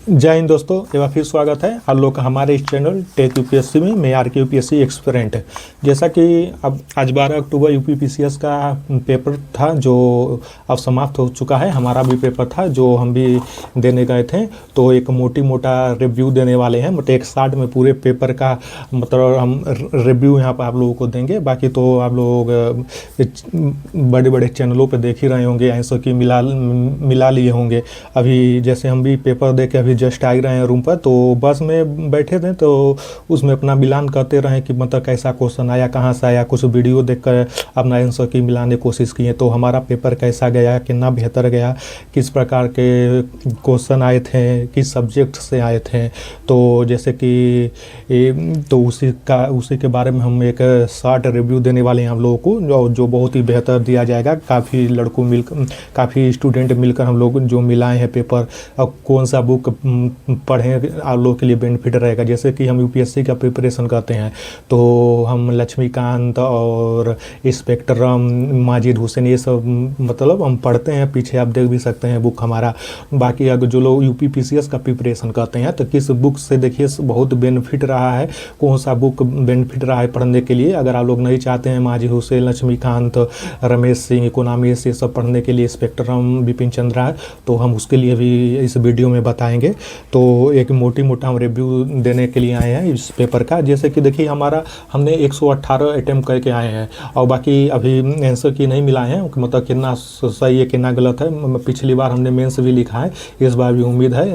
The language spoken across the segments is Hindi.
जय हिंद दोस्तों, एक बार फिर स्वागत है आप लोग का हमारे इस चैनल टेक यूपीएससी में। मैं आर के यूपीएससी एक्सपेरेंट। जैसा कि अब आज 12 अक्टूबर यूपीपीसीएस का पेपर था जो अब समाप्त हो चुका है। हमारा भी पेपर था जो हम भी देने गए थे, तो एक मोटा रिव्यू देने वाले हैं। मतलब एक साथ में पूरे पेपर का मतलब हम रिव्यू यहाँ पर आप लोगों को देंगे। बाकी तो आप लोग बड़े बड़े चैनलों पर देख ही रहे होंगे, आंसर की मिला लिए होंगे। अभी जैसे हम भी पेपर दे के अभी जस्ट आ रहे हैं रूम पर, तो बस में बैठे थे तो उसमें अपना मिलान करते रहे कि मतलब कैसा क्वेश्चन आया, कहाँ से आया। कुछ वीडियो देखकर अपना आंसर की मिलाने की कोशिश किए, तो हमारा पेपर कैसा गया, कितना बेहतर गया, किस प्रकार के क्वेश्चन आए थे, किस सब्जेक्ट से आए थे। तो जैसे कि तो उसी के बारे में हम एक शॉर्ट रिव्यू देने वाले हैं हम लोगों को, जो बहुत ही बेहतर दिया जाएगा। काफ़ी स्टूडेंट मिलकर हम लोग जो मिलाए हैं पेपर, अब कौन सा बुक पढ़ें आप लोगों के लिए बेनिफिट रहेगा। जैसे कि हम यूपीएससी का प्रिपरेशन करते हैं तो हम लक्ष्मीकांत और स्पेक्ट्रम, माजिद हुसैन, ये सब मतलब हम पढ़ते हैं। पीछे आप देख भी सकते हैं बुक हमारा। बाकी अगर जो लोग यूपीपीसीएस का प्रिपरेशन करते हैं तो किस बुक से देखिए बहुत बेनिफिट रहा है, कौन सा बुक बेनिफिट रहा है पढ़ने के लिए। अगर आप लोग नहीं चाहते हैं माजिद हुसैन, लक्ष्मीकांत, रमेश सिंह, इकोनॉमिक्स, ये सब पढ़ने के लिए स्पेक्ट्रम, बिपिन चंद्रा, तो हम उसके लिए भी इस वीडियो में बताएंगे। तो एक मोटा हम रिव्यू देने के लिए आए हैं इस पेपर का। जैसे कि देखिए हमने 118 अटैम्प्ट करके आए हैं और बाकी अभी आंसर की नहीं मिला है, मतलब कितना सही है कितना गलत है। पिछली बार हमने मेंस भी लिखा है, इस बार भी उम्मीद है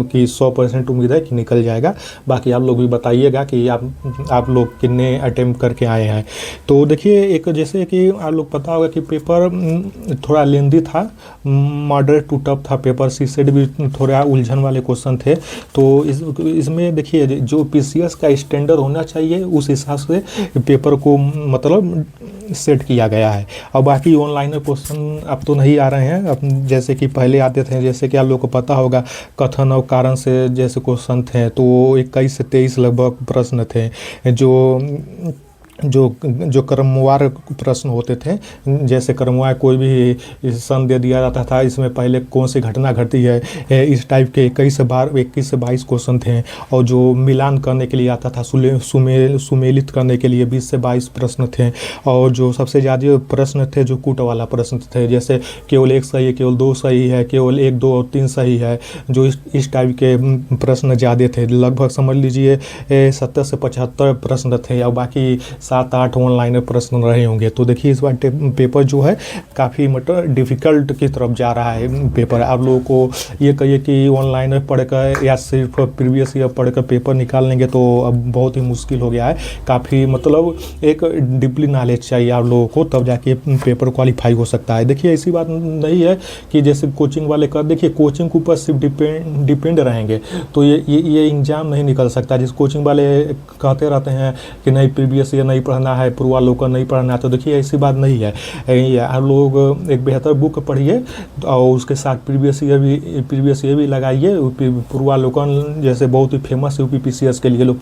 कि 100% उम्मीद है कि निकल जाएगा। बाकी आप लोग भी बताइएगा कि आप लोग कितने अटैम्प्ट करके आए हैं। तो देखिए एक जैसे कि आप लोग पता होगा कि पेपर थोड़ा लेंदी था, मॉडरेट टू टफ था पेपर। सी सेट भी थोड़ा उलझन वाले क्वेश्चन थे। तो इसमें देखिए जो पीसीएस का स्टैंडर्ड होना चाहिए उस हिसाब से पेपर को मतलब सेट किया गया है। और बाकी ऑनलाइन क्वेश्चन अब तो नहीं आ रहे हैं, अब जैसे कि पहले आते थे। जैसे कि आप लोग को पता होगा कथन और कारण से जैसे क्वेश्चन थे, तो 21 से 23 लगभग प्रश्न थे जो क्रमवार प्रश्न होते थे। जैसे क्रमवार कोई भी सन दे दिया जाता था, इसमें पहले कौन सी घटना घटी है, इस टाइप के 21 से 22 क्वेश्चन थे। और जो मिलान करने के लिए आता था, सुमेलित करने के लिए 20 से 22 प्रश्न थे। और जो सबसे ज़्यादा प्रश्न थे जो कूट वाला प्रश्न थे, जैसे केवल 1 सही है, केवल 2 सही है, केवल 1, 2 और 3 सही है, जो इस टाइप के प्रश्न ज़्यादा थे। लगभग समझ लीजिए 70 से 75 प्रश्न थे और बाकी 7-8 ऑनलाइन प्रश्न रहे होंगे। तो देखिए इस बार पेपर जो है काफ़ी मतलब डिफ़िकल्ट की तरफ जा रहा है पेपर। आप लोगों को ये कहिए कि ऑनलाइन पढ़कर या सिर्फ प्रीवियस ईयर पढ़कर पेपर निकाल लेंगे तो अब बहुत ही मुश्किल हो गया है। काफ़ी मतलब एक डीपली नॉलेज चाहिए आप लोगों को, तब जाके पेपर क्वालिफाई हो सकता है। देखिए ऐसी बात नहीं है कि जैसे कोचिंग वाले कर, देखिए कोचिंग के ऊपर सिर्फ डिपेंड रहेंगे तो ये एग्ज़ाम नहीं निकल सकता। जिस कोचिंग वाले कहते रहते हैं कि नहीं प्रीवियस ईयर नहीं पढ़ना है, पूर्वालोकन नहीं पढ़ना है, तो देखिए ऐसी बात नहीं है। आप लोग एक बेहतर बुक पढ़िए और उसके साथ प्रीवियस ईयर भी लगाइए। पूर्वालोकन जैसे बहुत ही फेमस यूपीपीसीएस के लिए लोग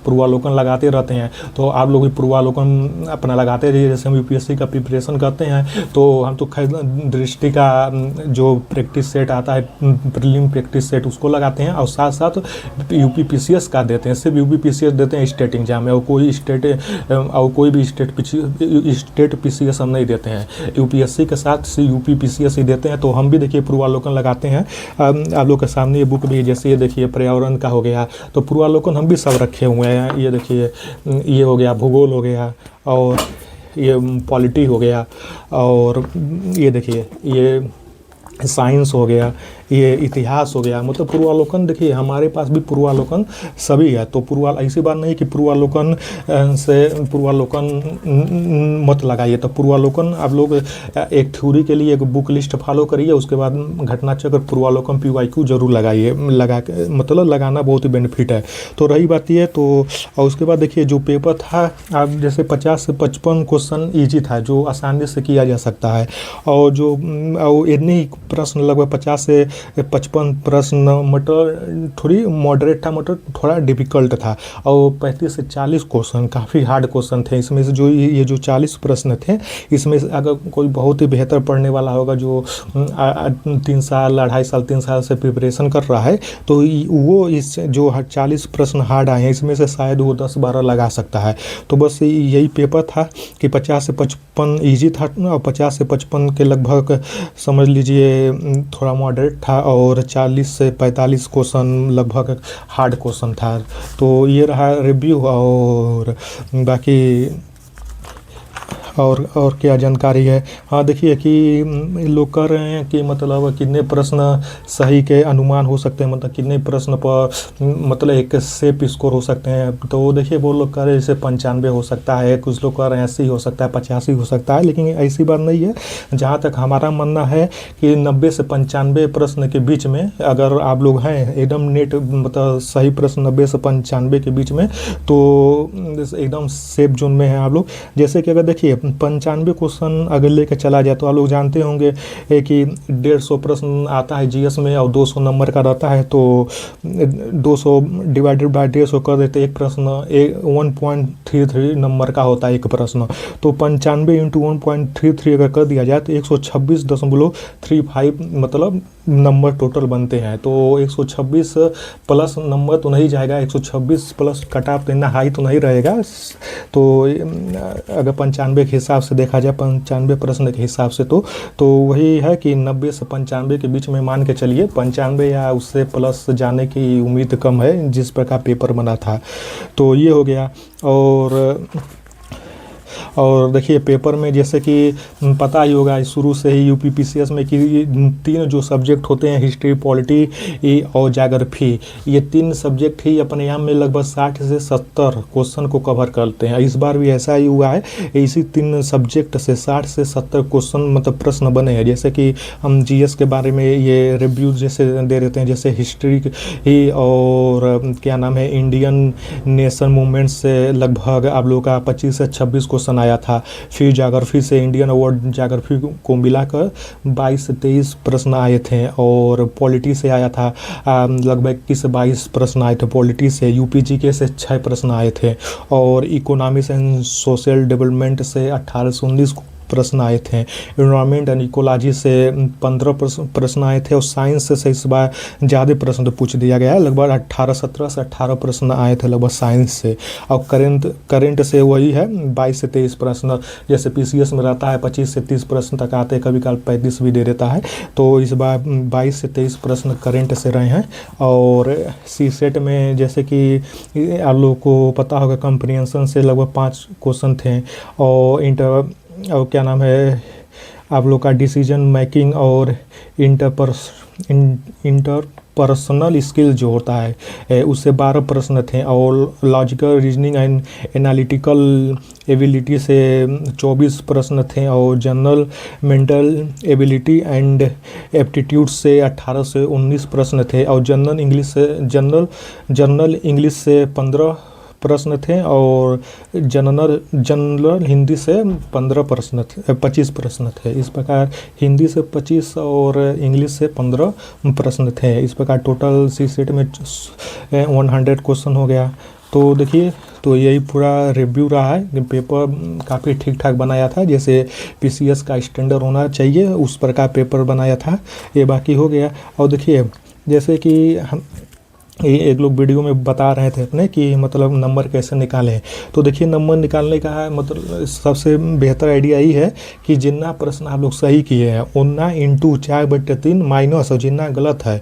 पूर्वालोकन लगाते रहते हैं, तो आप लोग भी पूर्वालोकन अपना लगाते रहिए। जैसे हम यूपीएससी का प्रिपरेशन करते हैं तो हम तो खैर दृष्टि का जो प्रैक्टिस सेट आता है, प्रीलिम प्रैक्टिस सेट, उसको लगाते हैं और साथ साथ यूपीपीसीएस का देते हैं। सिर्फ यूपीपीसीएस देते हैं स्टेट एग्जाम में, और कोई भी स्टेट पीसीएस हम नहीं देते हैं। यूपीएससी के साथ यूपीपीसीएस ही देते हैं। तो हम भी देखिए पूर्वालोकन लगाते हैं। आप लोग के सामने ये बुक भी, जैसे ये देखिए पर्यावरण का हो गया, तो पूर्वालोकन हम भी सब रखे हुए हैं। ये देखिए ये हो गया, भूगोल हो गया, और ये पॉलिटी हो गया, और ये देखिए ये साइंस हो गया, ये इतिहास हो गया। मतलब पूर्वालोकन देखिए हमारे पास भी पूर्वालोकन सभी है। तो ऐसी बात नहीं कि पूर्वालोकन मत लगाइए। तो पूर्वालोकन आप लोग एक थ्योरी के लिए एक बुक लिस्ट फॉलो करिए, उसके बाद घटना चक्र पूर्वालोकन PYQ जरूर लगाइए। मतलब लगाना बहुत ही बेनिफिट है। तो रही बात ये, तो और उसके बाद देखिए जो पेपर था, आप जैसे 50 से 55 क्वेश्चन ईजी था जो आसानी से किया जा सकता है। और जो इतने ही प्रश्न लगभग 50 से 55 प्रश्न मतलब थोड़ी मॉडरेट था, मतलब थोड़ा डिफ़िकल्ट था, और 35 से 40 क्वेश्चन काफ़ी हार्ड क्वेश्चन थे। इसमें से जो ये जो 40 प्रश्न थे, इसमें से अगर कोई बहुत ही बेहतर पढ़ने वाला होगा जो 3 साल 2.5 साल 3 साल से प्रिपरेशन कर रहा है, तो वो इस जो 40 प्रश्न हार्ड आए हैं इसमें से शायद वो 10-12 लगा सकता है। तो बस यही पेपर था कि 50 से 55 ईजी था और 50 से 55 के लगभग समझ लीजिए थोड़ा मॉडरेट था, और 40 से 45 क्वेश्चन लगभग हार्ड क्वेश्चन था। तो ये रहा रिव्यू, और बाकी और क्या जानकारी है। हाँ देखिए कि लोग कह रहे हैं कि मतलब कितने प्रश्न सही के अनुमान हो सकते हैं, मतलब कितने प्रश्न पर मतलब एक सेफ स्कोर हो सकते हैं। तो देखिए वो लोग कह रहे हैं जैसे 95 हो सकता है, कुछ लोग कह रहे हैं 80 हो सकता है, 85 हो सकता है, लेकिन ऐसी बात नहीं है। जहाँ तक हमारा मानना है कि 90 से 95 प्रश्न के बीच में अगर आप लोग हैं एकदम नेट मतलब सही प्रश्न 90 से 95 के बीच में, तो एकदम सेफ जोन में है आप लोग। जैसे कि अगर देखिए 95 क्वेश्चन अगर लेके चला जाए तो आप लोग जानते होंगे कि 150 प्रश्न आता है जीएस में और 200 नंबर का रहता है, तो 200 डिवाइडेड बाय 150 कर देते, एक प्रश्न 1.33 नंबर का होता है एक प्रश्न। तो 95 इंटू 1.33 अगर कर दिया जाए तो 126.35 मतलब नंबर टोटल बनते हैं। तो 126 प्लस नंबर तो नहीं जाएगा, 126 प्लस कट ऑफ इतना हाई तो नहीं रहेगा। तो अगर 95 के हिसाब से देखा जाए, 95 प्रश्न के हिसाब से, तो वही है कि 90 से 95 के बीच में मान के चलिए, 95 या उससे प्लस जाने की उम्मीद कम है जिस प्रकार पेपर बना था। तो ये हो गया। और देखिए पेपर में जैसे कि पता ही होगा शुरू से ही यूपीपीसीएस में कि 3 जो सब्जेक्ट होते हैं, हिस्ट्री, पॉलिटी और ज्योग्राफी, ये 3 सब्जेक्ट ही अपने आप में लगभग 60 से 70 क्वेश्चन को कवर करते हैं। इस बार भी ऐसा ही हुआ है, इसी 3 सब्जेक्ट से 60 से 70 क्वेश्चन मतलब प्रश्न बने हैं। जैसे कि हम जीएस के बारे में ये रिव्यू जैसे दे देते हैं, जैसे हिस्ट्री ही और क्या नाम है इंडियन नेशन मूवमेंट से लगभग आप लोगों का 25 से 26 क्वेश्चन आया था। फिर ज्योग्राफी से इंडियन अवार्ड ज्योग्राफी को मिलाकर 22 से 23 प्रश्न आए थे, और पॉलिटी से आया था लगभग 21 से 22 प्रश्न आए थे पॉलिटी से। यूपीजीके से 6 प्रश्न आए थे, और इकोनॉमिक्स एंड सोशल डेवलपमेंट से 18 से 19 प्रश्न आए थे। एनवायरनमेंट एंड इकोलॉजी से 15 प्रश्न आए थे, और साइंस से इस बार ज़्यादा प्रश्न तो पूछ दिया गया है, लगभग 17 से 18 प्रश्न आए थे लगभग साइंस से। और करंट से वही है 22 से 23 प्रश्न, जैसे पीसीएस में रहता है 25 से 30 प्रश्न तक आते हैं, कभी कभी 35 भी दे देता है। तो इस बार 22 से 23 प्रश्न करंट से रहे हैं। और सी सेट में जैसे कि आप लोगों को पता होगा कंप्रीहेंशन से लगभग 5 क्वेश्चन थे, और क्या नाम है आप लोग का डिसीजन मेकिंग और इंटरपर्सनल स्किल जो होता है उससे 12 प्रश्न थे, और logical reasoning and analytical ability से 24 प्रश्न थे, और general mental ability and aptitude से 18 से 19 प्रश्न थे, और जनरल इंग्लिश से 15 प्रश्न थे, और जनरल हिंदी से 25 प्रश्न थे। इस प्रकार हिंदी से 25 और इंग्लिश से 15 प्रश्न थे। इस प्रकार टोटल सी सेट में 100 क्वेश्चन हो गया। तो देखिए, तो यही पूरा रिव्यू रहा है। पेपर काफ़ी ठीक ठाक बनाया था, जैसे पीसीएस का स्टैंडर्ड होना चाहिए उस प्रकार पेपर बनाया था। ये बाकी हो गया। और देखिए जैसे कि हम एक लोग वीडियो में बता रहे थे अपने कि मतलब नंबर कैसे निकालें। तो देखिए नंबर निकालने का है मतलब सबसे बेहतर आइडिया यही है कि जितना प्रश्न आप लोग सही किए हैं उतना इंटू 4/3 माइनस, और जितना गलत है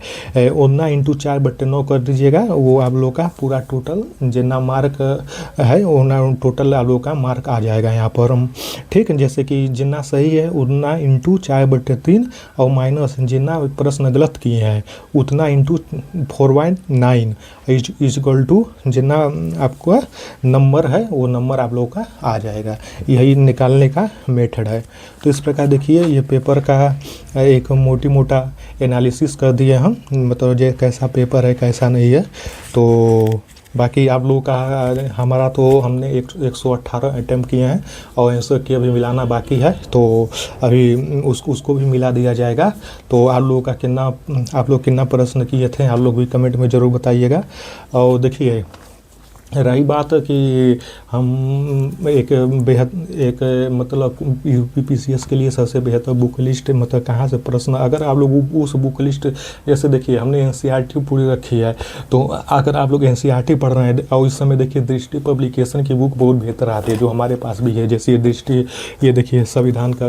उतना इंटू 4/9 कर दीजिएगा। वो आप लोग का पूरा टोटल जितना मार्क है उतना टोटल आप लोग का मार्क आ जाएगा यहाँ पर हम। ठीक है, जैसे कि जितना सही है उतना इंटू 4/3 और माइनस जितना प्रश्न गलत किए हैं उतना इंटू 4/9 इज इक्वल टू जितना आपका नंबर है वो नंबर आप लोगों का आ जाएगा। यही निकालने का मेथड है। तो इस प्रकार देखिए ये पेपर का एक मोटा एनालिसिस कर दिए हम, मतलब जो कैसा पेपर है कैसा नहीं है। तो बाकी आप लोगों का हमारा तो हमने 118 अटैम्प्ट किए हैं और आंसर की अभी मिलाना बाकी है, तो अभी उसको भी मिला दिया जाएगा। तो आप लोगों का आप लोग कितना प्रश्न किए थे आप लोग भी कमेंट में ज़रूर बताइएगा। और देखिए रही बात कि हम एक मतलब यूपीपीसीएस के लिए सबसे बेहतर बुक लिस्ट मतलब कहाँ से प्रश्न, अगर आप लोग उस बुक लिस्ट जैसे देखिए हमने एनसीईआरटी पूरी रखी है, तो अगर आप लोग एनसीईआरटी पढ़ रहे हैं और इस समय देखिए दृष्टि पब्लिकेशन की बुक बहुत बेहतर आती है जो हमारे पास भी है। जैसे ये दृष्टि, ये देखिए संविधान का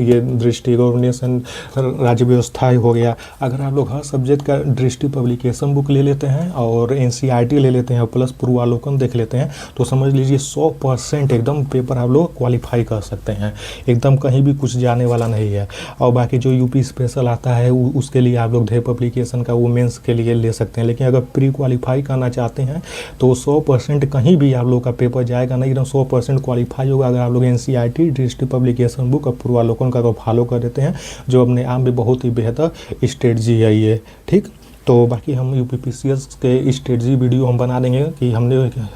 ये दृष्टि गवर्नेंस एंड राज्य व्यवस्था हो गया। अगर आप लोग हर सब्जेक्ट का दृष्टि पब्लिकेशन बुक ले लेते हैं और एनसीईआरटी ले लेते हैं और प्लस पूर्वालोकन देख लेते हैं, तो समझ लीजिए 100% एकदम पेपर आप लोग क्वालिफाई कर सकते हैं, एकदम कहीं भी कुछ जाने वाला नहीं है। और बाकी जो यूपी स्पेशल आता है उसके लिए आप लोग ढेर पब्लिकेशन का वो मेंस के लिए ले सकते हैं। लेकिन अगर प्री क्वालिफाई करना चाहते हैं तो 100% कहीं भी आप लोग का पेपर जाएगा नहीं, एकदम 100% क्वालिफाई होगा अगर आप लोग एनसीईआरटी दृष्टि पब्लिकेशन बुक और पूर्वालोकन का फॉलो कर देते हैं, जो अपने आप में बहुत ही बेहतर स्ट्रेटजी है ये। ठीक, तो बाकी हम यूपीपीसीएस के स्ट्रेटजी वीडियो हम बना देंगे कि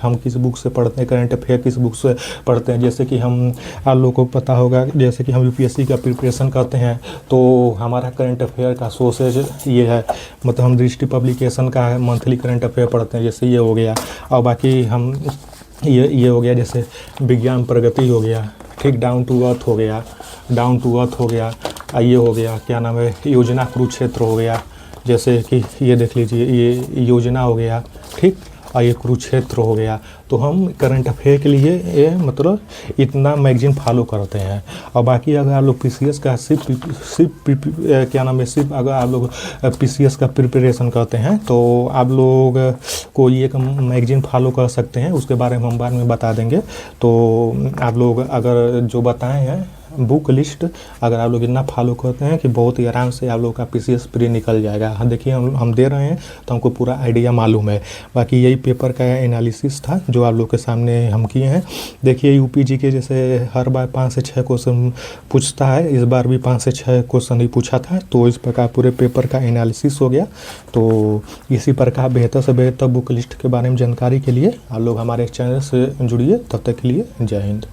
हम किस बुक से पढ़ते हैं, करंट अफेयर किस बुक से पढ़ते हैं। जैसे कि हम आप लोगों को पता होगा जैसे कि हम यूपीएससी का प्रिपरेशन करते हैं तो हमारा करंट अफेयर का सोर्सेज ये है, मतलब हम दृष्टि पब्लिकेशन का मंथली करंट अफेयर पढ़ते हैं, जैसे ये हो गया। और बाकी हम ये हो गया जैसे विज्ञान प्रगति हो गया, ठीक, डाउन टू अर्थ हो गया, ये हो गया क्या नाम है, योजना कुरुक्षेत्र हो गया, जैसे कि ये देख लीजिए ये योजना हो गया, ठीक, और ये कुरुक्षेत्र हो गया। तो हम करंट अफेयर के लिए ये मतलब इतना मैगजीन फॉलो करते हैं। और बाकी अगर आप लोग पीसीएस का सिर्फ अगर आप लोग पीसीएस का प्रिपरेशन करते हैं तो आप लोग को ये मैगजीन फॉलो कर सकते हैं, उसके बारे में हम बाद में बता देंगे। तो आप लोग अगर जो बताए हैं बुक लिस्ट अगर आप लोग इतना फॉलो करते हैं कि बहुत ही आराम से आप लोग का पीसीएस प्री निकल जाएगा। हाँ देखिए हम दे रहे हैं तो हमको पूरा आइडिया मालूम है। बाकी यही पेपर का एनालिसिस था जो आप लोग के सामने हम किए हैं। देखिए यूपीजी के जैसे हर बार 5 से 6 क्वेश्चन पूछता है, इस बार भी 5 से 6 क्वेश्चन ही पूछा था, तो इस प्रकार पूरे पेपर का एनालिसिस हो गया। तो इसी प्रकार बेहतर से बेहतर बुक लिस्ट के बारे में जानकारी के लिए आप लोग हमारे चैनल से जुड़िए। तब तक के लिए जय हिंद।